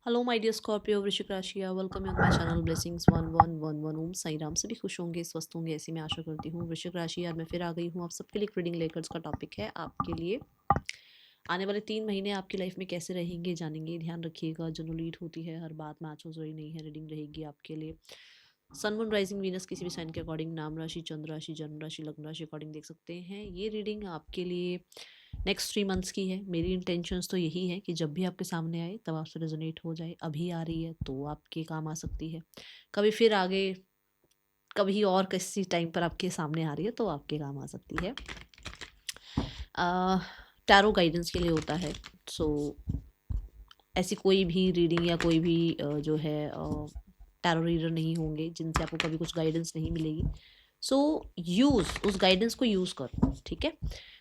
Hello my dear Scorpio वृश्चिक राशि, welcome on my channel blessings 1111 ओम साई राम। सभी खुश होंगे, स्वस्थ होंगे, ऐसी मैं आशा करती हूँ। वृश्चिक राशि, यार मैं फिर आ गई हूँ आप सबके लिए एक रीडिंग लेकर। इसका टॉपिक है आपके लिए आने वाले 3 महीने आपकी लाइफ में कैसे रहेंगे जानेंगे। ध्यान रखिएगा, जो लीड होती है हर बात मैच हो रही नहीं है। रीडिंग रहेगी आपके लिए सन मून राइजिंग वीनस किसी भी साइन के अकॉर्डिंग, नाम राशि, चंद्र राशि, जन्म राशि, लग्न राशि अकॉर्डिंग देख सकते हैं। ये रीडिंग आपके लिए नेक्स्ट 3 मंथ्स की है। मेरी इंटेंशंस तो यही है कि जब भी आपके सामने आए तब आपसे रेजोनेट हो जाए। अभी आ रही है तो आपके काम आ सकती है, कभी फिर आगे कभी और किसी टाइम पर आपके सामने आ रही है तो आपके काम आ सकती है। टैरो गाइडेंस के लिए होता है। सो ऐसी कोई भी रीडिंग या कोई भी जो है टैरो रीडर नहीं होंगे जिनसे आपको कभी कुछ गाइडेंस नहीं मिलेगी। सो यूज़ उस गाइडेंस को यूज़ करो, ठीक है।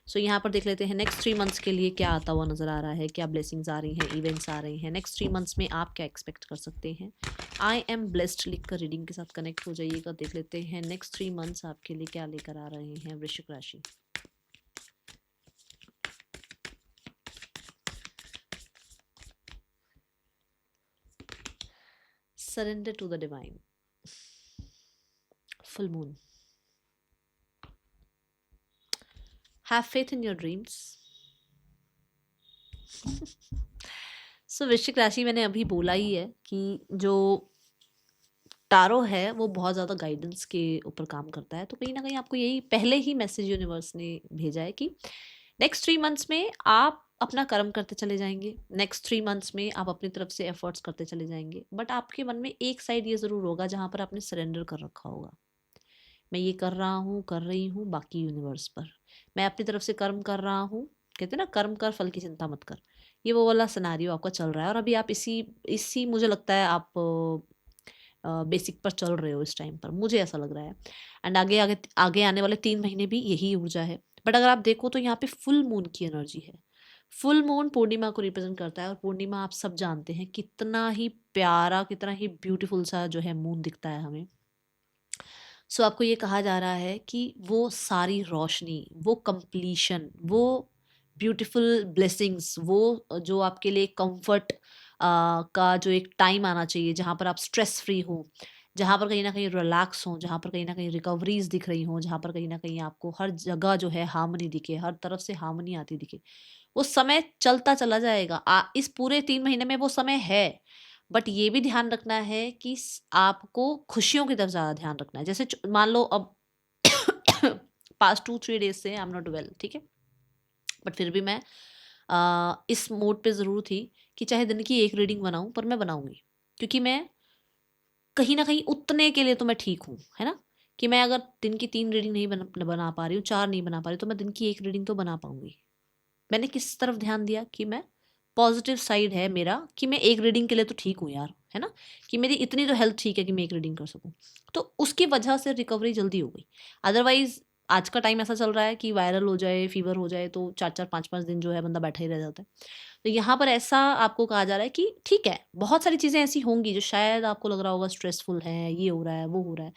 सो यहाँ पर देख लेते हैं नेक्स्ट 3 मंथ्स के लिए क्या आता हुआ नजर आ रहा है, क्या ब्लेसिंग्स आ रही हैं, इवेंट्स आ रहे हैं। नेक्स्ट 3 मंथ्स में आप क्या एक्सपेक्ट कर सकते हैं। आई एम ब्लेस्ड लिख कर रीडिंग के साथ कनेक्ट हो जाइएगा। देख लेते हैं नेक्स्ट 3 मंथ्स आपके लिए क्या लेकर आ रहे हैं वृश्चिक राशि। Surrender to the divine, full moon, have faith in your dreams. So वृश्चिक राशि, मैंने अभी बोला ही है कि जो टारो है वो बहुत ज़्यादा गाइडेंस के ऊपर काम करता है। तो कहीं ना कहीं आपको यही पहले ही मैसेज यूनिवर्स ने भेजा है कि नेक्स्ट 3 मंथ्स में आप अपना कर्म करते चले जाएंगे। नेक्स्ट 3 मंथ्स में आप अपनी तरफ से एफर्ट्स करते चले जाएंगे। बट आपके मन में एक साइड ये ज़रूर होगा जहाँ पर आपने सरेंडर कर रखा होगा। मैं ये कर रहा हूँ, कर रही हूँ, बाकी यूनिवर्स पर। मैं अपनी तरफ से कर्म कर रहा हूँ। कहते हैं ना, कर्म कर फल की चिंता मत कर। ये वो वाला सिनेरियो आपका चल रहा है और अभी आप इसी इसी मुझे लगता है आप बेसिक पर चल रहे हो इस टाइम पर, मुझे ऐसा लग रहा है। एंड आगे आगे आगे आने वाले 3 महीने भी यही ऊर्जा है। बट अगर आप देखो तो यहाँ पे फुल मून की एनर्जी है। फुल मून पूर्णिमा को रिप्रेजेंट करता है और पूर्णिमा आप सब जानते हैं कितना ही प्यारा, कितना ही ब्यूटीफुल सा जो है मून दिखता है हमें। सो आपको ये कहा जा रहा है कि वो सारी रोशनी, वो कंप्लीशन, वो ब्यूटीफुल ब्लेसिंग्स, वो जो आपके लिए कंफर्ट का जो एक टाइम आना चाहिए जहाँ पर आप स्ट्रेस फ्री हो, जहाँ पर कहीं ना कहीं रिलैक्स हो, जहाँ पर कहीं ना कहीं रिकवरीज दिख रही हो, जहाँ पर कहीं ना कहीं आपको हर जगह जो है हार्मनी दिखे, हर तरफ से हार्मनी आती दिखे। वो समय चलता चला जाएगा। इस पूरे 3 महीने में वो समय है। बट ये भी ध्यान रखना है कि आपको खुशियों की तरफ ज़्यादा ध्यान रखना है। जैसे मान लो अब पास्ट 2-3 डेज से आई एम नॉट वेल, ठीक है। बट फिर भी मैं इस मोड पे ज़रूर थी कि चाहे दिन की एक रीडिंग बनाऊं पर मैं बनाऊंगी। क्योंकि मैं कहीं ना कहीं उतने के लिए तो मैं ठीक हूँ, है ना। कि मैं अगर दिन की 3 रीडिंग नहीं बना पा रही हूँ, 4 नहीं बना पा रही, तो मैं दिन की एक रीडिंग तो बना पाऊंगी। मैंने किस तरफ ध्यान दिया कि मैं पॉजिटिव साइड है मेरा कि मैं एक रीडिंग के लिए तो ठीक हूँ यार, है ना। कि मेरी इतनी तो हेल्थ ठीक है कि मैं एक रीडिंग कर सकूँ। तो उसकी वजह से रिकवरी जल्दी हो गई। अदरवाइज आज का टाइम ऐसा चल रहा है कि वायरल हो जाए, फीवर हो जाए तो 4-4 5-5 दिन जो है बंदा बैठा ही रह जाता है। तो यहाँ पर ऐसा आपको कहा जा रहा है कि ठीक है, बहुत सारी चीज़ें ऐसी होंगी जो शायद आपको लग रहा होगा स्ट्रेसफुल है, ये हो रहा है, वो हो रहा है।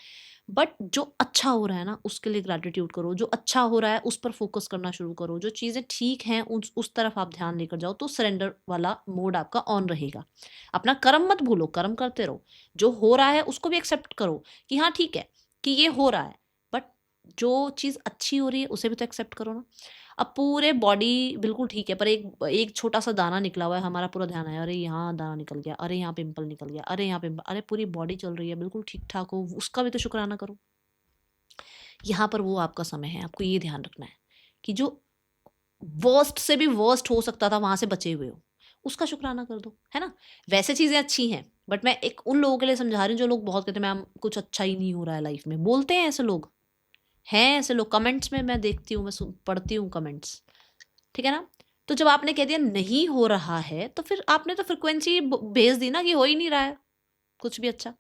बट जो अच्छा हो रहा है ना उसके लिए ग्रैटिट्यूड करो। जो अच्छा हो रहा है उस पर फोकस करना शुरू करो। जो चीज़ें ठीक हैं उस तरफ आप ध्यान लेकर जाओ, तो सरेंडर वाला मोड आपका ऑन रहेगा। अपना कर्म मत भूलो, कर्म करते रहो। जो हो रहा है उसको भी एक्सेप्ट करो कि हाँ ठीक है कि ये हो रहा है। बट जो चीज़ अच्छी हो रही है उसे भी तो एक्सेप्ट करो ना। अब पूरे बॉडी बिल्कुल ठीक है पर एक एक छोटा सा दाना निकला हुआ है, हमारा पूरा ध्यान है, अरे यहाँ दाना निकल गया, अरे यहाँ पिंपल निकल गया, अरे यहाँ पिंपल, अरे पूरी बॉडी चल रही है बिल्कुल ठीक ठाक हो, उसका भी तो शुक्राना करो। यहाँ पर वो आपका समय है, आपको ये ध्यान रखना है कि जो वर्स्ट से भी वर्स्ट हो सकता था वहां से बचे हुए हो, उसका शुक्राना कर दो, है ना। वैसे चीजें अच्छी हैं बट मैं एक उन लोगों के लिए समझा रही हूँ जो लोग बहुत कहते हैं मैम कुछ अच्छा ही नहीं हो रहा है लाइफ में, बोलते हैं ऐसे लोग। हैं ऐसे लोग, कमेंट्स में मैं देखती हूँ, मैं पढ़ती हूँ कमेंट्स, ठीक है ना। तो जब आपने कह दिया नहीं हो रहा है तो फिर आपने तो फ्रिक्वेंसी भेज दी ना कि हो ही नहीं रहा है कुछ भी अच्छा।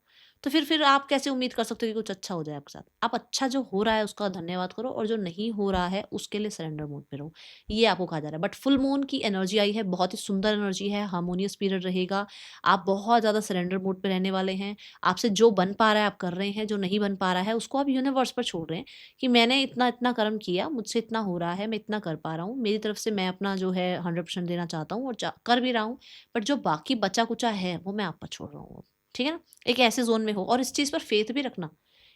तो फिर आप कैसे उम्मीद कर सकते हो कि कुछ अच्छा हो जाए आपके साथ? आप अच्छा जो हो रहा है उसका धन्यवाद करो और जो नहीं हो रहा है उसके लिए सरेंडर मोड पे रहो। ये आपको कहा जा रहा है। बट फुल मून की एनर्जी आई है, बहुत ही सुंदर एनर्जी है, हार्मोनियस पीरियड रहेगा। आप बहुत ज़्यादा सरेंडर मोड पे रहने वाले हैं। आपसे जो बन पा रहा है आप कर रहे हैं, जो नहीं बन पा रहा है उसको आप यूनिवर्स पर छोड़ रहे हैं कि मैंने इतना-इतना कर्म किया, मुझसे इतना हो रहा है, मैं इतना कर पा रहा हूँ। मेरी तरफ से मैं अपना जो है 100% देना चाहता हूँ और कर भी रहा हूँ। बट जो बाकी बचा-कुचा है वो मैं आप पर छोड़ रहा हूँ। ठीक है ना? एक ऐसे ज़ोन में हो और इस चीज़ पर फ़ेथ भी रखना।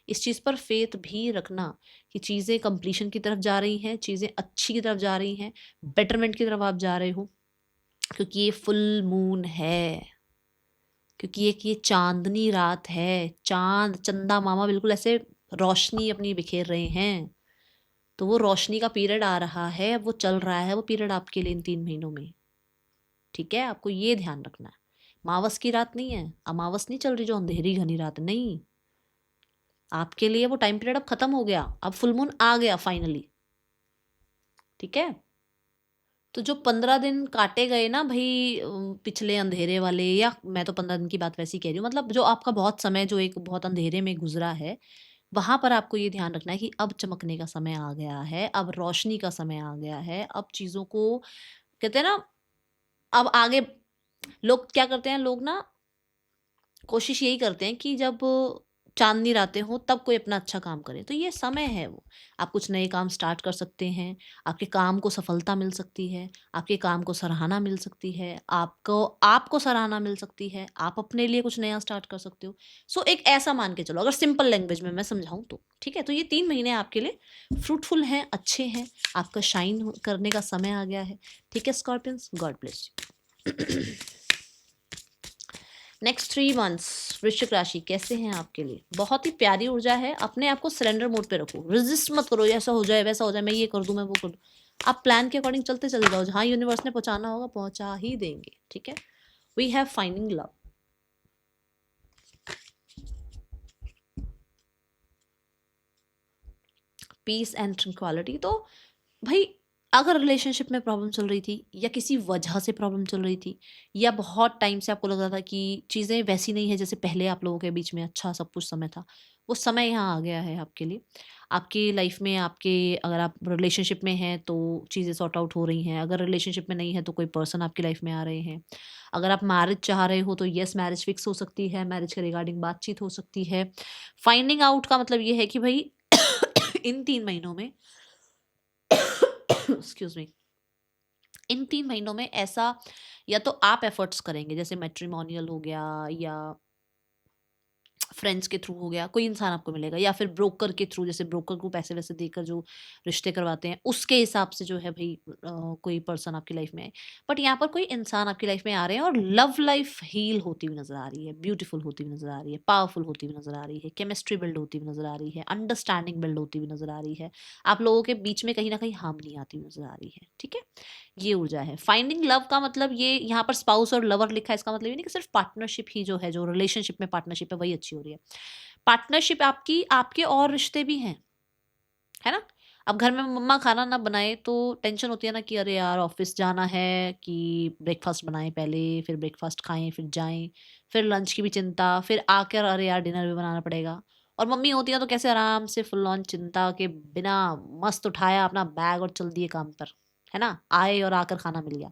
इस चीज़ पर फ़ेथ भी रखना कि चीज़ें कंप्लीशन की तरफ जा रही हैं, चीज़ें अच्छी की तरफ जा रही हैं, बेटरमेंट की तरफ आप जा रहे हो। क्योंकि ये फुल मून है, क्योंकि एक ये चाँदनी रात है, चाँद, चंदा मामा बिल्कुल ऐसे रोशनी अपनी बिखेर रहे हैं। तो वो रोशनी का पीरियड आ रहा है, वो चल रहा है वो पीरियड आपके लिए इन 3 महीनों में। ठीक है? आपको ये ध्यान रखना है। अमावस की रात नहीं है, अमावस नहीं चल रही जो अंधेरी घनी रात, नहीं। आपके लिए वो टाइम पीरियड अब खत्म हो गया, अब फुल मून आ गया फाइनली। ठीक है? तो जो 15 दिन काटे गए ना भई पिछले अंधेरे वाले, या मैं तो 15 दिन की बात वैसे ही कह रही हूँ, मतलब जो आपका बहुत समय जो एक बहुत अंधेरे में गुज़रा है, वहाँ पर आपको ये ध्यान रखना है कि अब चमकने का समय आ गया है, अब रोशनी का समय आ गया है, अब चीज़ों को कहते हैं ना, अब आगे लोग क्या करते हैं, लोग ना कोशिश यही करते हैं कि जब चाँदनी रातें हों तब कोई अपना अच्छा काम करे। तो ये समय है वो। आप कुछ नए काम स्टार्ट कर सकते हैं, आपके काम को सफलता मिल सकती है, आपके काम को सराहना मिल सकती है, आपको आपको सराहना मिल सकती है, आप अपने लिए कुछ नया स्टार्ट कर सकते हो। सो एक ऐसा मान के चलो, अगर सिंपल लैंग्वेज में मैं समझाऊँ तो, ठीक है? तो ये 3 महीने आपके लिए फ्रूटफुल हैं, अच्छे हैं, आपका शाइन हो करने का समय आ गया है। ठीक है scorpions? God bless you. Next 3 months वृश्चिक राशि कैसे हैं आपके लिए? बहुत ही प्यारी ऊर्जा है। अपने आप को सरेंडर मोड पे रखो, रेजिस्ट मत करो, ऐसा हो जाए वैसा हो जाए, मैं ये कर दूं, मैं वो कर दूं। आप प्लान के अकॉर्डिंग चलते चले जाओ, जहां यूनिवर्स ने पहुंचाना होगा पहुंचा ही देंगे। ठीक है? We have finding love. Peace and tranquility. तो भाई अगर रिलेशनशिप में प्रॉब्लम चल रही थी या किसी वजह से प्रॉब्लम चल रही थी, या बहुत टाइम से आपको लग रहा था कि चीज़ें वैसी नहीं है जैसे पहले आप लोगों के बीच में अच्छा सब कुछ समय था, वो समय यहाँ आ गया है आपके लिए। आपकी लाइफ में आपके, अगर आप रिलेशनशिप में हैं तो चीज़ें सॉर्ट आउट हो रही हैं, अगर रिलेशनशिप में नहीं है तो कोई पर्सन आपकी लाइफ में आ रहे हैं। अगर आप मैरिज चाह रहे हो तो यस, मैरिज फिक्स हो सकती है, मैरिज के रिगार्डिंग बातचीत हो सकती है। फाइंडिंग आउट का मतलब ये है कि भाई इन 3 महीनों में एक्सक्यूज मी, इन 3 महीनों में ऐसा, या तो आप एफर्ट्स करेंगे जैसे मैट्रिमोनियल हो गया, या फ्रेंड्स के थ्रू हो गया, कोई इंसान आपको मिलेगा, या फिर ब्रोकर के थ्रू, जैसे ब्रोकर को पैसे वैसे देकर जो रिश्ते करवाते हैं उसके हिसाब से जो है भाई कोई पर्सन आपकी लाइफ में है। बट यहाँ पर कोई इंसान आपकी लाइफ में आ रहे हैं और लव लाइफ हील होती हुई नजर आ रही है, ब्यूटीफुल होती हुई नजर आ रही है, पावरफुल होती हुई नजर आ रही है, केमिस्ट्री बिल्ड होती हुई नजर आ रही है, अंडरस्टैंडिंग बिल्ड होती हुई नजर आ रही है, आप लोगों के बीच में कहीं ना कहीं हार्मनी आती हुई नजर आ रही है। ठीक है? ये ऊर्जा है। फाइंडिंग लव का मतलब, ये यहाँ पर स्पाउस और लवर लिखा है, इसका मतलब ये नहीं कि सिर्फ पार्टनरशिप ही जो है, जो रिलेशनशिप में पार्टनरशिप है वही अच्छी हो रही है। पार्टनरशिप आपकी, आपके और रिश्ते भी हैं, है ना? अब घर में मम्मा खाना ना बनाए तो टेंशन होती है ना कि अरे यार ऑफिस जाना है, कि ब्रेकफास्ट बनाएं पहले, फिर ब्रेकफास्ट खाएं, फिर जाएं, फिर लंच की भी चिंता, फिर आकर अरे यार डिनर भी बनाना पड़ेगा। और मम्मी होती है तो कैसे आराम से फुल ऑन चिंता के बिना मस्त उठाया अपना बैग और चल दिए काम पर, है ना? आए और आकर खाना मिल गया।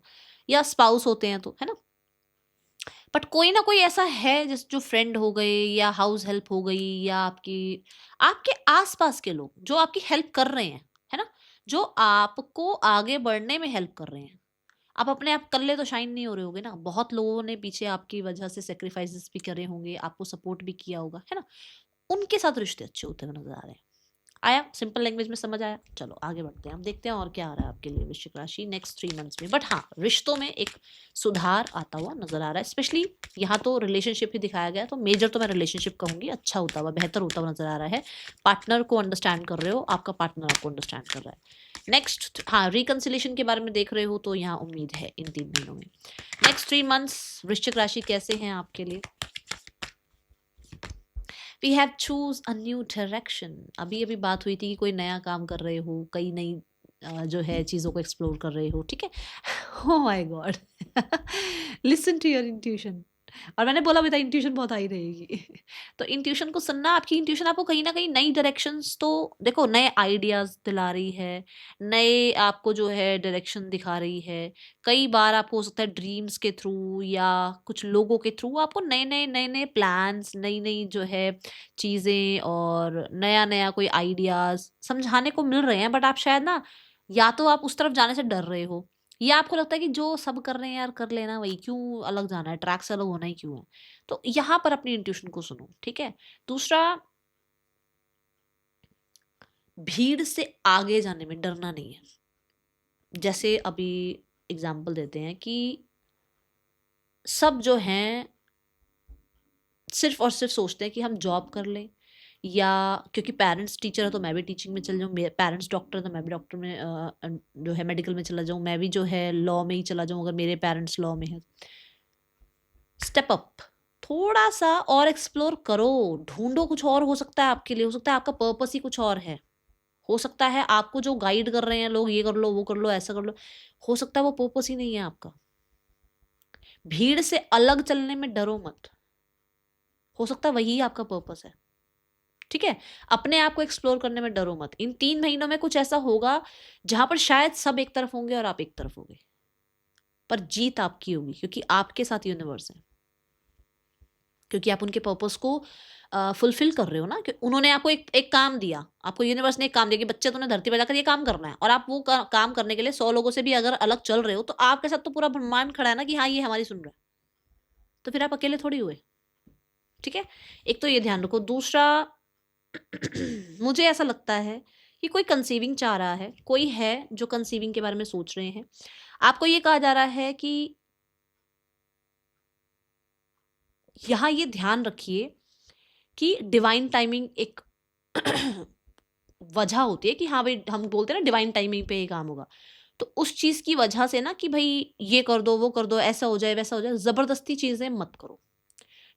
या स्पाउस होते हैं तो, है ना? बट कोई ना कोई ऐसा है जिस जो फ्रेंड हो गए, या हाउस हेल्प हो गई, या आपकी आपके आसपास के लोग जो आपकी हेल्प कर रहे हैं, है ना? जो आपको आगे बढ़ने में हेल्प कर रहे हैं। आप अपने आप कल्ले तो शाइन नहीं हो रहे होगे ना, बहुत लोगों ने पीछे आपकी वजह से सेक्रीफाइसेस भी करे होंगे, आपको सपोर्ट भी किया होगा, है ना? उनके साथ रिश्ते अच्छे होते हुए नजर आ रहे हैं। आया? सिंपल लैंग्वेज में समझ आया? चलो आगे बढ़ते हैं, हम देखते हैं और क्या आ रहा है आपके लिए वृश्चिक राशि नेक्स्ट 3 मंथ्स में। बट हाँ, रिश्तों में एक सुधार आता हुआ नजर आ रहा है, स्पेशली यहाँ तो रिलेशनशिप ही दिखाया गया, तो मेजर तो मैं रिलेशनशिप कहूंगी, अच्छा होता हुआ, बेहतर होता हुआ नजर आ रहा है। पार्टनर को अंडरस्टैंड कर रहे हो, आपका पार्टनर आपको अंडरस्टैंड कर रहा है। नेक्स्ट, हाँ, रिकन्सिलेशन के बारे में देख रहे हो तो यहाँ उम्मीद है इन 3 महीनों में। नेक्स्ट 3 मंथ्स वृश्चिक राशि कैसे हैं आपके लिए? We have choose a new direction. अभी अभी बात हुई थी कि कोई नया काम कर रहे हो, कई नई जो है चीज़ों को एक्सप्लोर कर रहे हो। ठीक है? Oh my God, listen to your intuition. और मैंने बोला भी था इंट्यूशन बहुत हाई रहेगी। तो इंट्यूशन को सुनना, आपकी इंट्यूशन आपको कहीं ना कहीं नई डायरेक्शंस, तो देखो नए आइडियाज दिला रही है, नए आपको जो है डायरेक्शन दिखा रही है। कई बार आपको हो सकता है ड्रीम्स के थ्रू या कुछ लोगों के थ्रू आपको नए नए प्लान्स, नई नई जो है चीज़ें और नया नया कोई आइडियाज समझाने को मिल रहे हैं। बट आप शायद ना, या तो आप उस तरफ जाने से डर रहे हो, या आपको लगता है कि जो सब कर रहे हैं यार कर लेना, वही क्यों अलग जाना है, ट्रैक से अलग होना ही क्यों है। तो यहाँ पर अपनी इंट्यूशन को सुनो, ठीक है। दूसरा, भीड़ से आगे जाने में डरना नहीं है। जैसे अभी एग्जाम्पल देते हैं कि सब जो हैं सिर्फ और सिर्फ सोचते हैं कि हम जॉब कर लें, या क्योंकि पेरेंट्स टीचर है तो मैं भी टीचिंग में चल जाऊँ, पेरेंट्स डॉक्टर है तो मैं भी डॉक्टर में जो है मेडिकल में चला जाऊँ, मैं भी जो है लॉ में ही चला जाऊँ अगर मेरे पेरेंट्स लॉ में है। स्टेप अप, थोड़ा सा और एक्सप्लोर करो, ढूंढो कुछ और। हो सकता है आपके लिए, हो सकता है आपका पर्पस ही कुछ और है। हो सकता है आपको जो गाइड कर रहे हैं लोग, ये कर लो वो कर लो ऐसा कर लो, हो सकता है वो पर्पस ही नहीं है आपका। भीड़ से अलग चलने में डरो मत, हो सकता है वही आपका पर्पस है, ठीक है। अपने आप को एक्सप्लोर करने में डरो मत। इन 3 महीनों में कुछ ऐसा होगा जहां पर शायद सब एक तरफ होंगे और आप एक तरफ होगे, पर जीत आपकी होगी, क्योंकि आपके साथ यूनिवर्स है, क्योंकि आप उनके पर्पस को फुलफिल कर रहे हो ना। कि उन्होंने आपको एक काम दिया, आपको यूनिवर्स ने एक काम दिया कि बच्चे तुम्हें धरती पर जाकर ये काम करना है, और आप वो काम करने के लिए 100 लोगों से भी अगर अलग चल रहे हो, तो आपके साथ तो पूरा ब्रह्मांड खड़ा है ना कि हाँ ये हमारी सुन रहा है, तो फिर आप अकेले थोड़ी हुए, ठीक है। एक तो ये ध्यान रखो। दूसरा, मुझे ऐसा लगता है कि कोई कंसीविंग चाह रहा है, कोई है जो कंसीविंग के बारे में सोच रहे हैं। आपको ये कहा जा रहा है कि यहाँ ये ध्यान रखिए कि डिवाइन टाइमिंग एक वजह होती है कि हाँ भाई, हम बोलते हैं ना डिवाइन टाइमिंग पे ये काम होगा, तो उस चीज की वजह से ना कि भाई ये कर दो वो कर दो, ऐसा हो जाए वैसा हो जाए, जबरदस्ती चीजें मत करो।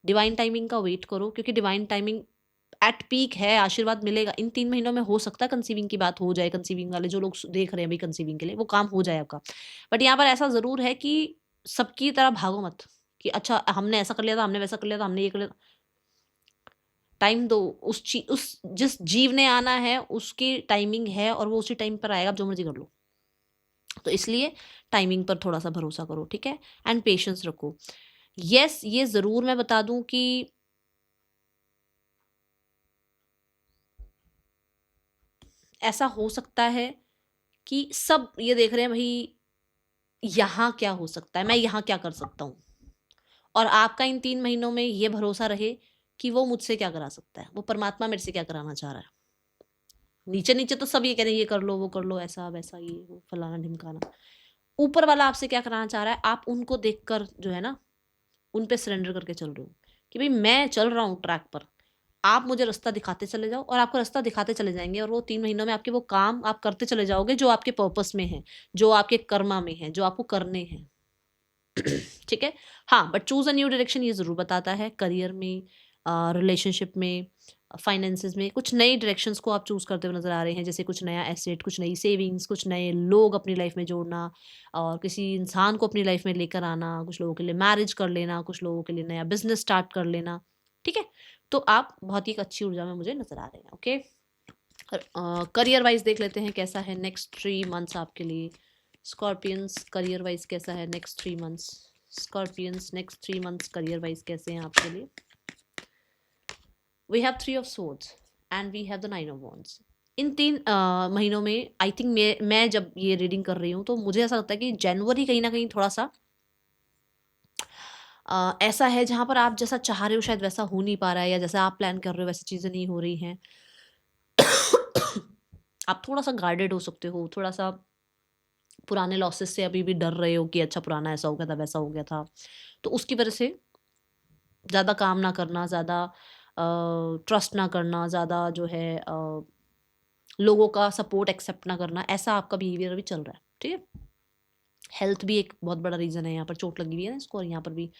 डिवाइन टाइमिंग का वेट करो, क्योंकि डिवाइन टाइमिंग एट पीक है, आशीर्वाद मिलेगा। इन 3 महीनों में हो सकता है कंसीविंग की बात हो जाए, कंसीविंग वाले जो लोग देख रहे हैं भाई कंसीविंग के लिए, वो काम हो जाए आपका। बट यहाँ पर ऐसा जरूर है कि सबकी तरह भागो मत कि अच्छा हमने ऐसा कर लिया था, हमने वैसा कर लिया था, हमने ये कर लिया था। टाइम दो, उस जिस जीव ने आना है उसकी टाइमिंग है, और वो उसी टाइम पर आएगा, आप जो मर्जी कर लो। तो इसलिए टाइमिंग पर थोड़ा सा भरोसा करो, ठीक है, एंड पेशेंस रखो। यस, ये जरूर मैं बता दूं कि ऐसा हो सकता है कि सब ये देख रहे हैं भाई यहाँ क्या हो सकता है, मैं यहाँ क्या कर सकता हूँ, और आपका इन 3 महीनों में ये भरोसा रहे कि वो मुझसे क्या करा सकता है, वो परमात्मा मेरे से क्या कराना चाह रहा है। नीचे नीचे तो सब ये कह रहे हैं ये कर लो वो कर लो, ऐसा वैसा ये वो फलाना ढिमकाना। ऊपर वाला आपसे क्या कराना चाह रहा है, आप उनको देखकर जो है ना उन पे सरेंडर करके चल रहे हो कि भाई मैं चल रहा हूँ ट्रैक पर, आप मुझे रास्ता दिखाते चले जाओ, और आपको रास्ता दिखाते चले जाएंगे, और वो 3 महीनों में आपके वो काम आप करते चले जाओगे जो आपके पर्पस में है, जो आपके कर्मा में है, जो आपको करने हैं। ठीक है। हाँ, but choose a new direction ये जरूर बताता है, करियर में, रिलेशनशिप में, फाइनेंसेस में कुछ नई डायरेक्शंस को आप चूज करते हुए नजर आ रहे हैं, जैसे कुछ नया एसेट, कुछ नई सेविंग्स, कुछ नए लोग अपनी लाइफ में जोड़ना, और किसी इंसान को अपनी लाइफ में लेकर आना, कुछ लोगों के लिए मैरिज कर लेना, कुछ लोगों के लिए नया बिजनेस स्टार्ट कर लेना, ठीक है। तो आप बहुत ही एक अच्छी ऊर्जा में मुझे नजर आ रहे हैं, ओके। करियर वाइज देख लेते हैं कैसा है नेक्स्ट 3 मंथ्स आपके लिए। स्कॉर्पियंस करियर वाइज कैसा है next 3 months. Scorpions next 3 months career wise कैसे हैं आपके लिए। We have 3 of swords and we have the 9 of wands. इन 3 महीनों में आई थिंक मैं जब ये रीडिंग कर रही हूँ तो मुझे ऐसा लगता है कि जनवरी कहीं ना कहीं थोड़ा सा ऐसा है जहाँ पर आप जैसा चाह रहे हो शायद वैसा हो नहीं पा रहा है, या जैसा आप प्लान कर रहे हो वैसी चीज़ें नहीं हो रही हैं। आप थोड़ा सा गार्डेड हो सकते हो, थोड़ा सा पुराने लॉसेस से अभी भी डर रहे हो कि अच्छा पुराना ऐसा हो गया था वैसा हो गया था, तो उसकी वजह से ज़्यादा काम ना करना, ज़्यादा ट्रस्ट ना करना, ज़्यादा जो है लोगों का सपोर्ट एक्सेप्ट ना करना, ऐसा आपका बिहेवियर अभी चल रहा है, ठीक है। हेल्थ भी एक बहुत बड़ा रीज़न है, यहाँ पर चोट लगी हुई है ना इसको, और यहाँ पर भी,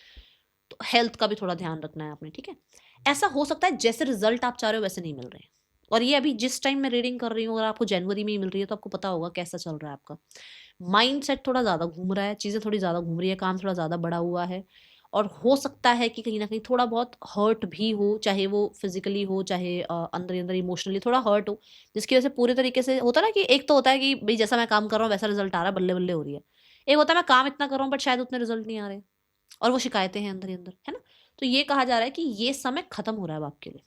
तो हेल्थ का भी थोड़ा ध्यान रखना है आपने, ठीक है। ऐसा हो सकता है जैसे रिजल्ट आप चाह रहे हो वैसे नहीं मिल रहे हैं, और ये अभी जिस टाइम मैं रीडिंग कर रही हूँ, अगर आपको जनवरी में ही मिल रही है तो आपको पता होगा कैसा चल रहा है आपका। माइंड सेट थोड़ा ज़्यादा घूम रहा है, चीज़ें थोड़ी ज़्यादा घूम रही है, काम थोड़ा ज़्यादा बड़ा हुआ है, और हो सकता है कि कहीं ना कहीं थोड़ा बहुत हर्ट भी हो, चाहे वो फिजिकली हो, चाहे अंदर ही अंदर इमोशनली थोड़ा हर्ट हो, जिसकी वजह से पूरे तरीके से होता है ना कि एक तो होता है कि भाई जैसा मैं काम कर रहा हूँ वैसा रिजल्ट आ रहा है, बल्ले बल्ले हो रही है। एक होता है मैं काम इतना कर रहा हूँ बट शायद उतने रिजल्ट नहीं आ रहे और वो शिकायतें हैं अंदर ही अंदर, है ना। तो ये कहा जा रहा है कि ये समय खत्म हो रहा है अब आपके लिए,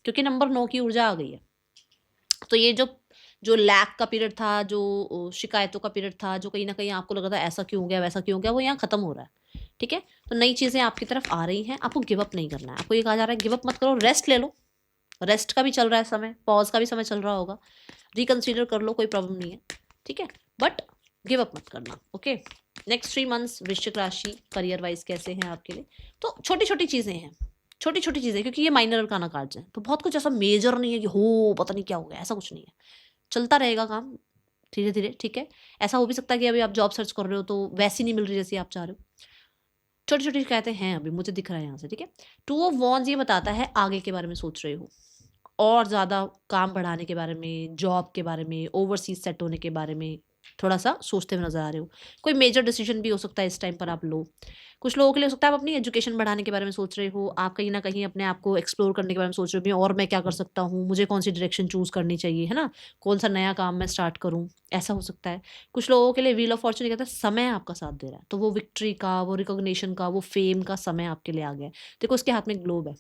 क्योंकि नंबर 9 की ऊर्जा आ गई है। तो ये जो जो लैक का पीरियड था, जो शिकायतों का पीरियड था, जो कहीं ना कहीं आपको लग रहा था ऐसा क्यों हो गया वैसा क्यों हो गया, वो यहाँ खत्म हो रहा है। ठीक है, तो नई चीजें आपकी तरफ आ रही हैं, आपको गिव अप नहीं करना है। आपको ये कहा जा रहा है गिव अप मत करो, रेस्ट ले लो। रेस्ट का भी चल रहा है समय, पॉज का भी समय चल रहा होगा, रिकंसीडर कर लो, कोई प्रॉब्लम नहीं है। ठीक है, बट गिव अप मत करना। ओके, नेक्स्ट 3 मंथ्स वृश्चिक राशि करियर वाइज कैसे हैं आपके लिए। तो छोटी छोटी चीजें हैं, छोटी छोटी चीजें, क्योंकि ये माइनर अरकाना कार्ड्स हैं, तो बहुत कुछ ऐसा मेजर नहीं है कि हो पता नहीं क्या हो गया, ऐसा कुछ नहीं है। चलता रहेगा काम धीरे धीरे। ठीक है, ऐसा हो भी सकता है कि अभी आप जॉब सर्च कर रहे हो तो वैसी नहीं मिल रही जैसी आप चाह रहे हो। छोटी छोटी शिकायतें हैं अभी, मुझे दिख रहा है यहाँ से। ठीक है, 2 ऑफ वॉन्ड्स ये बताता है आगे के बारे में सोच रहे हो, और ज़्यादा काम बढ़ाने के बारे में, जॉब के बारे में, ओवरसीज सेट होने के बारे में थोड़ा सा सोचते हुए नजर आ रहे हो। कोई मेजर डिसीजन भी हो सकता है इस टाइम पर आप लो। कुछ लोगों के लिए हो सकता है आप अपनी एजुकेशन बढ़ाने के बारे में सोच रहे हो, आप कहीं ना कहीं अपने आप को एक्सप्लोर करने के बारे में सोच रहे हो, और मैं क्या कर सकता हूँ, मुझे कौन सी डायरेक्शन चूज करनी चाहिए, है ना, कौन सा नया काम मैं स्टार्ट करूँ, ऐसा हो सकता है। कुछ लोगों के लिए व्हील ऑफ फॉर्चून कहता है समय आपका साथ दे रहा है, तो वो विक्ट्री का, वो रिकॉग्निशन का, वो फेम का समय आपके लिए आ गया है। देखो उसके हाथ में ग्लोब है,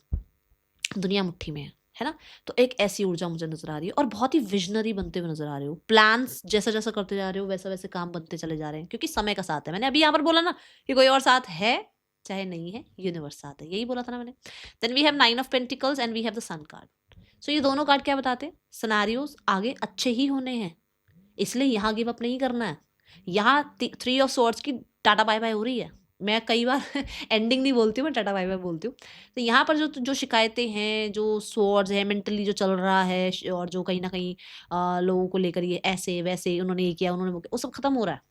दुनिया मुट्ठी में है ना। तो एक ऐसी ऊर्जा मुझे नजर आ रही है, और बहुत ही विजनरी बनते हुए नजर आ रहे हो। प्लान्स जैसा जैसा करते जा रहे हो वैसा वैसे काम बनते चले जा रहे हैं, क्योंकि समय का साथ है। मैंने अभी यहाँ पर बोला ना कि कोई और साथ है चाहे नहीं है, यूनिवर्स साथ है, यही बोला था ना मैंने। Then we have 9 of pentacles and we have the sun card. So ये दोनों कार्ड क्या बताते हैं, सिनारियोज आगे अच्छे ही होने हैं, इसलिए यहाँ गिव अप नहीं करना है। यहाँ 3 ऑफ सोर्ड्स की टाटा बाय बाय हो रही है। मैं कई बार एंडिंग नहीं बोलती हूँ, मैं टाटा बाय बाय बोलती हूँ। तो यहाँ पर जो जो शिकायतें हैं, जो सोर्ड्स है, मेंटली जो चल रहा है, और जो कहीं ना कहीं लोगों को लेकर ये ऐसे वैसे उन्होंने ये किया उन्होंने वो किया, वो सब खत्म हो रहा है।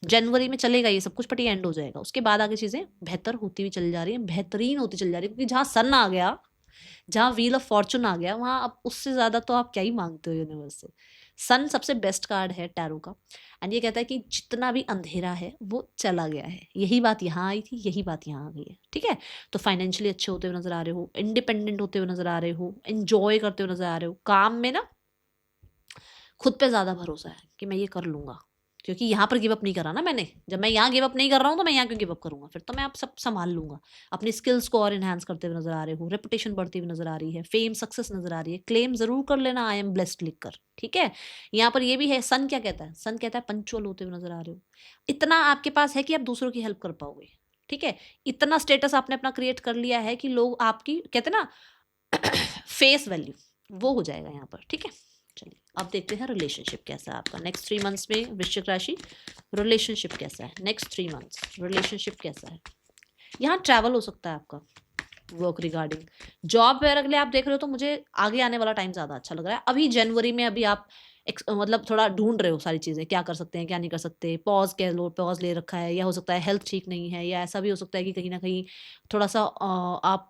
जनवरी में चलेगा ये सब कुछ, बट ये एंड हो जाएगा। उसके बाद आगे चीजें बेहतर होती हुई चली जा रही है, बेहतरीन होती चली जा रही है, क्योंकि जहाँ सन आ गया, जहाँ व्हील ऑफ फॉर्चून आ गया, वहां अब उससे ज्यादा तो आप क्या ही मांगते हो यूनिवर्स से। सन सबसे बेस्ट कार्ड है टैरो का, एंड ये कहता है कि जितना भी अंधेरा है वो चला गया है। यही बात यहाँ आई थी, यही बात यहाँ आ गई है। ठीक है, तो फाइनेंशियली अच्छे होते हुए नजर आ रहे हो, इंडिपेंडेंट होते हुए नजर आ रहे हो, एंजॉय करते हुए नजर आ रहे हो। काम में ना खुद पे ज्यादा भरोसा है कि मैं ये कर लूंगा, क्योंकि यहाँ पर गिव अप नहीं करा ना मैंने। जब मैं यहाँ गिव अप नहीं कर रहा हूँ तो मैं यहाँ क्यों गिव अप करूंगा, फिर तो मैं आप सब संभाल लूंगा। अपनी स्किल्स को और इन्हांस करते हुए नजर आ रहे हो, रेपुटेशन बढ़ती हुई नजर आ रही है, फेम सक्सेस नजर आ रही है। क्लेम जरूर कर लेना आई एम ब्लेस्ड लिखकर। ठीक है, यहाँ पर ये भी है। सन क्या कहता है, सन कहता है पंचुअल होते हुए नजर आ रहे हो। इतना आपके पास है कि आप दूसरों की हेल्प कर पाओगे। ठीक है, इतना स्टेटस आपने अपना क्रिएट कर लिया है कि लोग आपकी कहते हैं ना फेस वैल्यू, वो हो जाएगा यहाँ पर। ठीक है, चलिए अब देखते हैं रिलेशनशिप कैसा है आपका नेक्स्ट 3 मंथ्स में। वृश्चिक राशि रिलेशनशिप कैसा है नेक्स्ट 3 मंथ्स, रिलेशनशिप कैसा है। यहाँ ट्रैवल हो सकता है आपका, वर्क रिगार्डिंग जॉब वेयर अगले आप देख रहे हो, तो मुझे आगे आने वाला टाइम ज़्यादा अच्छा लग रहा है। अभी जनवरी में अभी आप मतलब थोड़ा ढूंढ रहे हो सारी चीज़ें, क्या कर सकते हैं क्या नहीं कर सकते, पॉज कह लो, पॉज ले रखा है, या हो सकता है हेल्थ ठीक नहीं है, या ऐसा भी हो सकता है कि कहीं ना कहीं थोड़ा सा आप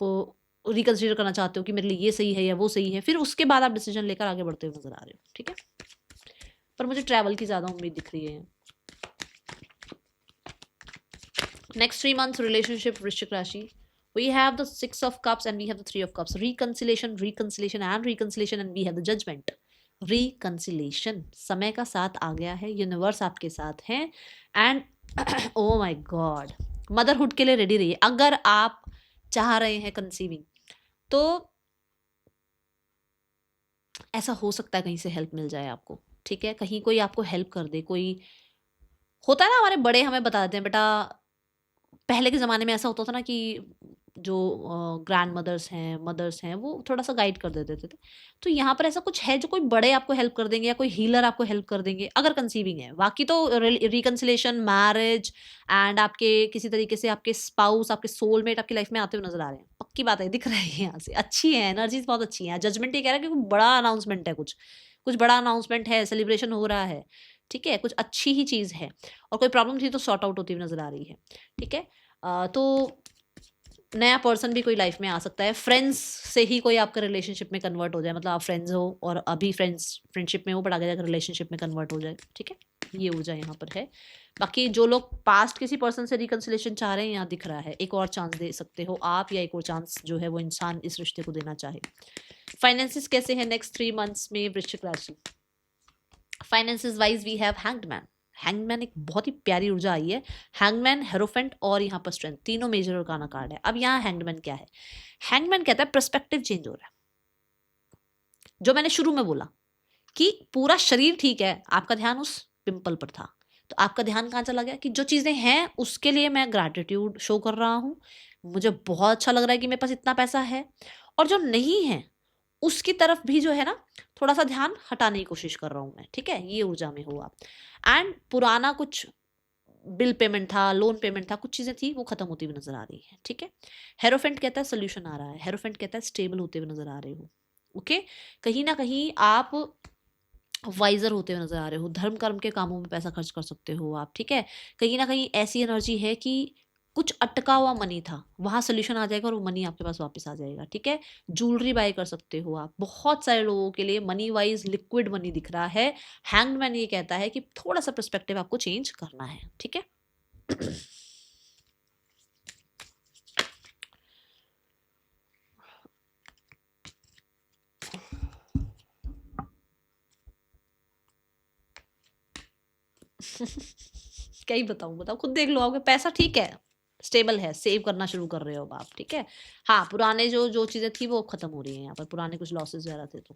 रिकंसिडर करना चाहते हो कि मेरे लिए ये सही है या वो सही है, फिर उसके बाद आप डिसीजन लेकर आगे बढ़ते हुए नजर आ रहे हो। ठीक है, पर मुझे ट्रैवल की ज़्यादा उम्मीद दिख रही है। नेक्स्ट 3 मंथ्स रिलेशनशिप वृश्चिक राशि, we have the 6 of cups and we have the 3 of cups, reconciliation reconciliation and reconciliation, and we have the judgment, reconciliation। समय का साथ आ गया है, यूनिवर्स आपके साथ है, and O my God, motherhood के लिए रेडी रहिए। अगर आप चाह रहे हैं कंसीविंग, तो ऐसा हो सकता है कहीं से हेल्प मिल जाए आपको। ठीक है, कहीं कोई आपको हेल्प कर दे। कोई होता है ना, हमारे बड़े हमें बता देते हैं, बेटा पहले के ज़माने में ऐसा होता था ना कि जो ग्रैंड मदर्स हैं, मदर्स हैं, वो थोड़ा सा गाइड कर देते थे। तो यहाँ पर ऐसा कुछ है जो कोई बड़े आपको हेल्प कर देंगे, या कोई हीलर आपको हेल्प कर देंगे अगर कंसीविंग है। बाकी तो रिकन्सिलेशन, मैरिज एंड आपके किसी तरीके से आपके स्पाउस, आपके सोलमेट आपकी लाइफ में आते हुए नजर आ रहे हैं। पक्की बात है, दिख रहा है यहाँ से, अच्छी है एनर्जीज, बहुत अच्छी है। जजमेंट ये कह रहा है कि कोई बड़ा अनाउंसमेंट है, कुछ कुछ बड़ा अनाउंसमेंट है, सेलिब्रेशन हो रहा है। ठीक है, कुछ अच्छी ही चीज़ है, और कोई प्रॉब्लम थी तो सॉर्ट आउट होती हुई नजर आ रही है। ठीक है, तो नया पर्सन भी कोई लाइफ में आ सकता है। फ्रेंड्स से ही कोई आपका रिलेशनशिप में कन्वर्ट हो जाए, मतलब आप फ्रेंड्स हो और अभी फ्रेंडशिप में हो, बट आगे जाकर रिलेशनशिप में कन्वर्ट हो जाए। ठीक है, ये ऊर्जा यहाँ पर है। बाकी जो लोग पास्ट किसी पर्सन से रिकंसिलेशन चाह रहे हैं, यहाँ दिख रहा है एक और चांस दे सकते हो आप, या एक और चांस जो है वो इंसान इस रिश्ते को देना चाहे। फाइनेंसिस कैसे है नेक्स्ट 3 मंथ्स में वृश्चिक राशि? Finances wise we have hanged hangman एक बहुत ही प्यारी ऊर्जा आई है। हैंगमैन, हेरोफेंट और यहाँ पर स्ट्रेंथ, तीनों मेजर अरकाना कार्ड है। अब यहाँ हैंगमैन क्या है? हैंगमैन कहता है पर्सपेक्टिव चेंज हो रहा है। जो मैंने शुरू में बोला कि पूरा शरीर ठीक है, आपका ध्यान उस पिंपल पर था, तो आपका ध्यान कहाँ चला गया कि जो चीजें हैं उसके लिए मैं ग्रैटिट्यूड शो कर रहा हूँ, मुझे बहुत अच्छा लग रहा है कि मेरे पास इतना पैसा है, और जो नहीं है उसकी तरफ भी जो है ना थोड़ा सा ध्यान हटाने की कोशिश कर रहा हूं मैं। ठीक है, ये ऊर्जा में हो आप। एंड पुराना कुछ बिल पेमेंट था, लोन पेमेंट था, कुछ चीजें थी वो खत्म होती हुई नजर आ रही है। ठीक है, हेरोफेंट कहता है सोल्यूशन आ रहा है, हेरोफेंट कहता है स्टेबल होते हुए नजर आ रहे हो। ओके, कहीं ना कहीं आप वाइजर होते हुए नजर आ रहे हो, धर्म कर्म के कामों में पैसा खर्च कर सकते हो आप। ठीक है, कहीं ना कहीं ऐसी एनर्जी है कि कुछ अटका हुआ मनी था, वहां सोल्यूशन आ जाएगा और वो मनी आपके पास वापस आ जाएगा। ठीक है, ज्वेलरी बाय कर सकते हो आप। बहुत सारे लोगों के लिए मनी वाइज लिक्विड मनी दिख रहा है। हैंगमैन ये कहता है कि थोड़ा सा पर्सपेक्टिव आपको चेंज करना है। ठीक है, क्या ही बताऊं, बताओ खुद देख लो। आपके पैसा ठीक है, स्टेबल है, सेव करना शुरू कर रहे हो अब आप। ठीक है, हाँ पुराने जो जो चीजें थी वो खत्म हो रही हैं यहाँ पर, पुराने कुछ लॉसेस वगैरह थे। तो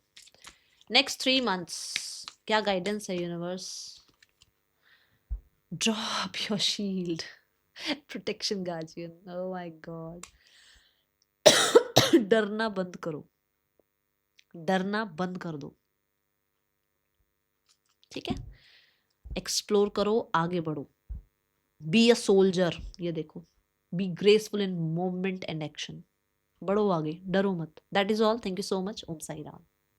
नेक्स्ट 3 मंथ्स क्या गाइडेंस है universe? Drop your shield, protection guardian. Oh my God, डरना बंद करो, डरना बंद कर दो। ठीक है, एक्सप्लोर करो, आगे बढ़ो, बी अ सोल्जर। ये देखो, be graceful in movement and action, बढ़ो आगे, डरो मत। That is all. Thank you so much. Om Sai Ram.